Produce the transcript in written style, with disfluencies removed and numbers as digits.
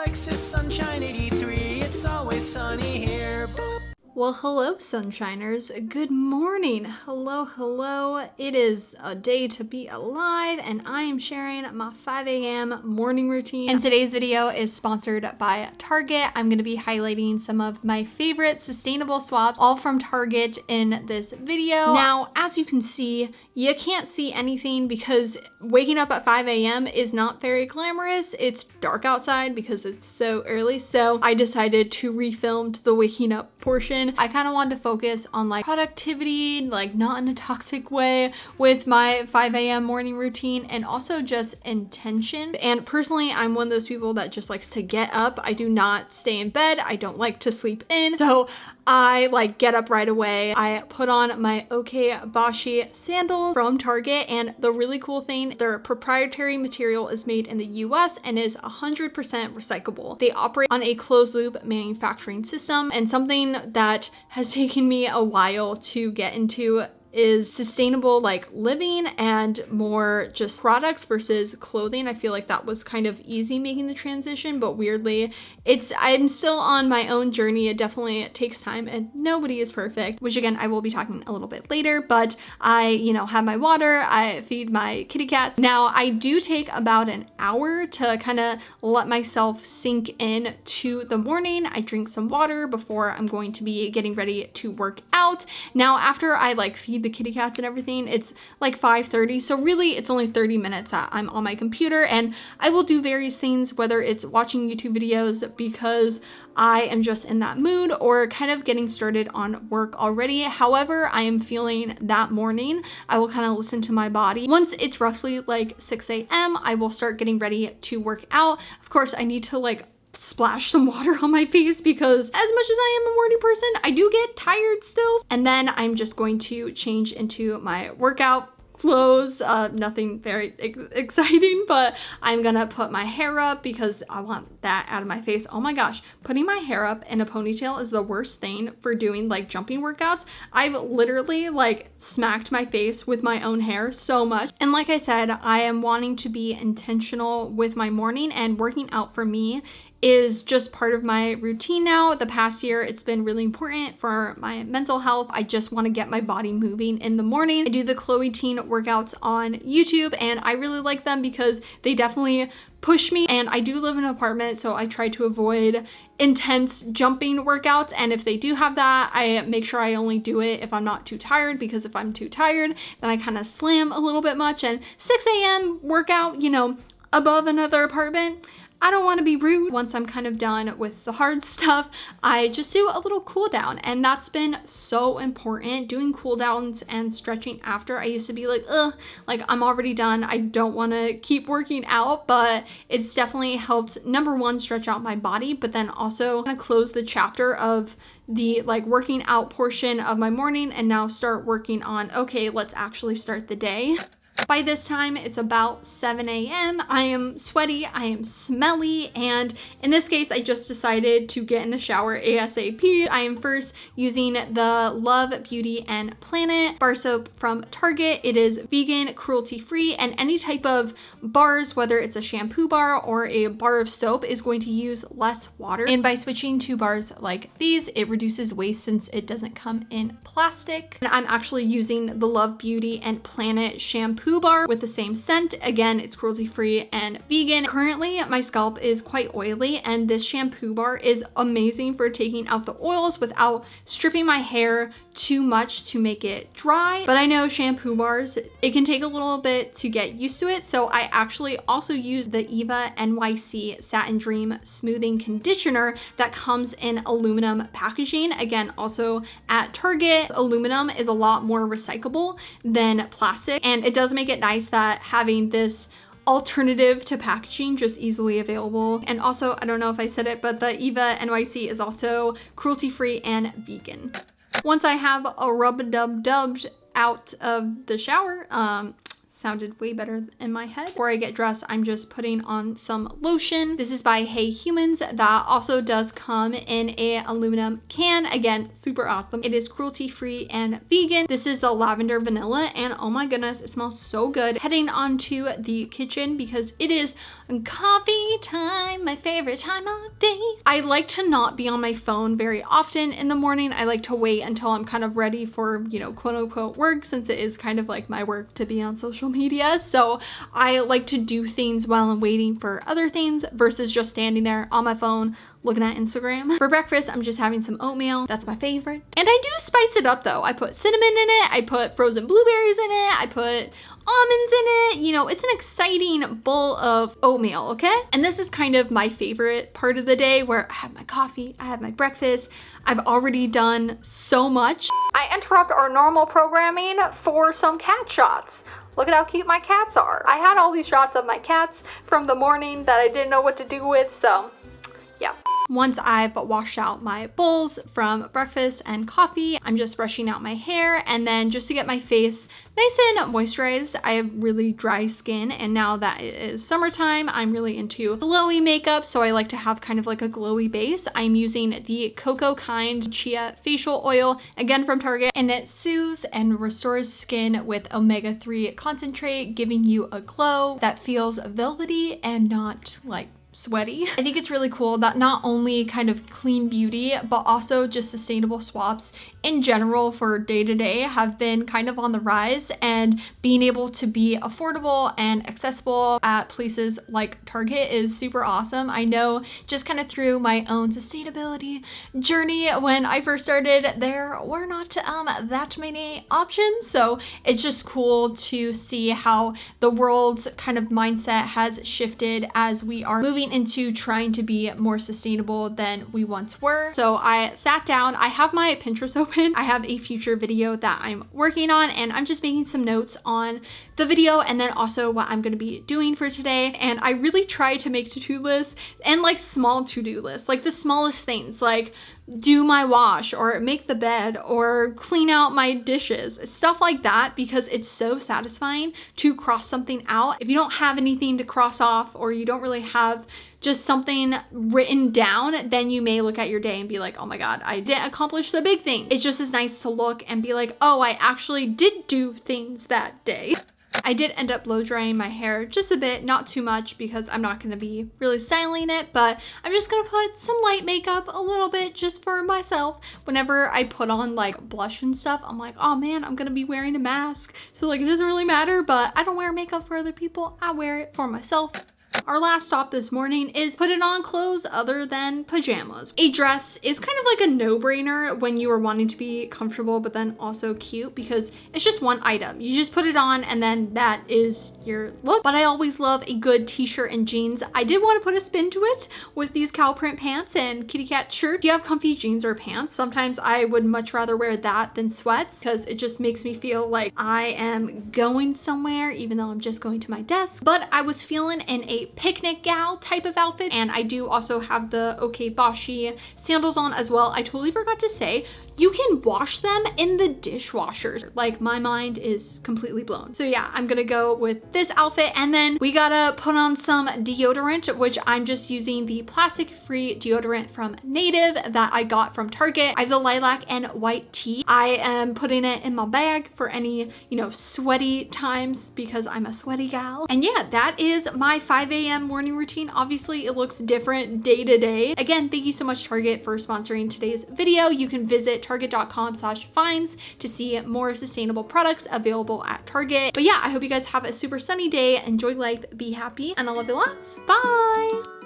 Sunshine 83, it's always sunny here. Well, hello, Sunshiners. Good morning. Hello. It is a day to be alive, and I am sharing my 5 a.m. morning routine. And today's video is sponsored by Target. I'm going to be highlighting some of my favorite sustainable swaps, all from Target in this video. Now, as you can see, you can't see anything because waking up at 5 a.m. is not very glamorous. It's dark outside because it's so early, so I decided to refilm the waking up portion. I kind of wanted to focus on like productivity, like not in a toxic way with my 5 a.m. morning routine, and also just intention. And personally, I'm one of those people that just likes to get up. I do not stay in bed. I don't like to sleep in. So I like get up right away. I put on my Bashi sandals from Target, and the really cool thing, their proprietary material is made in the US and is 100% recyclable. They operate on a closed loop manufacturing system, and something that has taken me a while to get into is sustainable like living and more just products versus clothing. I feel like that was kind of easy making the transition, but weirdly I'm still on my own journey. It definitely takes time and nobody is perfect, which again I will be talking a little bit later. But I have my water, I feed my kitty cats. Now I do take about an hour to kind of let myself sink in to the morning. I drink some water before I'm going to be getting ready to work out. Now after I like feed the kitty cats and everything, it's like 5:30, so really it's only 30 minutes that I'm on my computer, and I will do various things, whether it's watching YouTube videos because I am just in that mood, or kind of getting started on work already. However I am feeling that morning, I will kind of listen to my body. Once it's roughly like 6 a.m. I will start getting ready to work out. Of course I need to like splash some water on my face because as much as I am a morning person, I do get tired still. And then I'm just going to change into my workout clothes. Nothing very exciting, but I'm gonna put my hair up because I want that out of my face. Oh my gosh, putting my hair up in a ponytail is the worst thing for doing like jumping workouts. I've literally like smacked my face with my own hair so much. And like I said, I am wanting to be intentional with my morning, and working out for me is just part of my routine now. The past year, it's been really important for my mental health. I just want to get my body moving in the morning. I do the Chloe Teen workouts on YouTube, and I really like them because they definitely push me. And I do live in an apartment, so I try to avoid intense jumping workouts. And if they do have that, I make sure I only do it if I'm not too tired, because if I'm too tired, then I kind of slam a little bit much. And 6 a.m. workout, above another apartment, I don't want to be rude. Once I'm kind of done with the hard stuff, I just do a little cool down, and that's been so important. Doing cool downs and stretching after. I used to be like, ugh, like I'm already done, I don't want to keep working out, but it's definitely helped, number one, stretch out my body, but then also kind of close the chapter of the like working out portion of my morning, and now start working on, okay, let's actually start the day. By this time, it's about 7 a.m. I am sweaty, I am smelly, and in this case, I just decided to get in the shower ASAP. I am first using the Love Beauty and Planet bar soap from Target. It is vegan, cruelty-free, and any type of bars, whether it's a shampoo bar or a bar of soap, is going to use less water. And by switching to bars like these, it reduces waste since it doesn't come in plastic. And I'm actually using the Love Beauty and Planet shampoo bar with the same scent. Again, it's cruelty free and vegan. Currently my scalp is quite oily, and this shampoo bar is amazing for taking out the oils without stripping my hair too much to make it dry. But I know shampoo bars, it can take a little bit to get used to it, so I actually also use the Eva NYC Satin Dream Smoothing Conditioner that comes in aluminum packaging. Again, also at Target, aluminum is a lot more recyclable than plastic, and it does make it nice that having this alternative to packaging just easily available. And also, I don't know if I said it, but the Eva NYC is also cruelty free and vegan. Once I have a rub-a-dub-dubbed out of the shower, sounded way better in my head. Before I get dressed, I'm just putting on some lotion. This is by Hey Humans. That also does come in a aluminum can. Again, super awesome. It is cruelty free and vegan. This is the lavender vanilla, and oh my goodness, it smells so good. Heading on to the kitchen because it is coffee time. my favorite time of day. I like to not be on my phone very often in the morning. I like to wait until I'm kind of ready for, you know, quote unquote work, since it is kind of like my work to be on social media. So I like to do things while I'm waiting for other things versus just standing there on my phone looking at Instagram. For breakfast, I'm just having some oatmeal. That's my favorite. And I do spice it up though. I put cinnamon in it. I put frozen blueberries in it. I put almonds in it. You know, it's an exciting bowl of oatmeal, okay? And this is kind of my favorite part of the day, where I have my coffee, I have my breakfast. I've already done so much. I interrupt our normal programming for some cat shots. Look at how cute my cats are. I had all these shots of my cats from the morning that I didn't know what to do with, so yeah. Once I've washed out my bowls from breakfast and coffee, I'm just brushing out my hair, and then just to get my face nice and moisturized. I have really dry skin, and now that it is summertime, I'm really into glowy makeup, so I like to have kind of like a glowy base. I'm using the Cocoa Kind Chia Facial Oil, again from Target, and it soothes and restores skin with omega-3 concentrate, giving you a glow that feels velvety and not like sweaty. I think it's really cool that not only kind of clean beauty, but also just sustainable swaps in general for day to day have been kind of on the rise, and being able to be affordable and accessible at places like Target is super awesome. I know just kind of through my own sustainability journey, when I first started, there were not that many options. So it's just cool to see how the world's kind of mindset has shifted as we are moving into trying to be more sustainable than we once were. So I sat down, I have my Pinterest open, I have a future video that I'm working on, and I'm just making some notes on the video and then also what I'm going to be doing for today. And I really try to make to-do lists, and like small to-do lists, like the smallest things, like do my wash or make the bed or clean out my dishes, stuff like that, because it's so satisfying to cross something out. If you don't have anything to cross off, or you don't really have just something written down, then you may look at your day and be like, oh my God, I didn't accomplish the big thing. It's just as nice to look and be like, oh, I actually did do things that day. I did end up blow drying my hair just a bit, not too much, because I'm not going to be really styling it, but I'm just going to put some light makeup a little bit just for myself. Whenever I put on like blush and stuff, I'm like, oh man, I'm going to be wearing a mask. So like, it doesn't really matter, but I don't wear makeup for other people. I wear it for myself. Our last stop this morning is putting on clothes other than pajamas. A dress is kind of like a no-brainer when you are wanting to be comfortable but then also cute, because it's just one item. You just put it on and then that is your look. But I always love a good t-shirt and jeans. I did want to put a spin to it with these cow print pants and kitty cat shirt. If you have comfy jeans or pants, sometimes I would much rather wear that than sweats, because it just makes me feel like I am going somewhere even though I'm just going to my desk. But I was feeling in a picnic gal type of outfit, and I do also have the Okay Bashi sandals on as well. I totally forgot to say, you can wash them in the dishwashers. Like, my mind is completely blown. So yeah, I'm gonna go with this outfit, and then we gotta put on some deodorant, which I'm just using the plastic-free deodorant from Native that I got from Target. I have the lilac and white tea. I am putting it in my bag for any, you know, sweaty times, because I'm a sweaty gal. And yeah, that is my 5 a.m. morning routine. Obviously, it looks different day to day. Again, thank you so much, Target, for sponsoring today's video. You can visit target.com/finds to see more sustainable products available at Target. But yeah, I hope you guys have a super sunny day. Enjoy life, be happy, and I love you lots. Bye!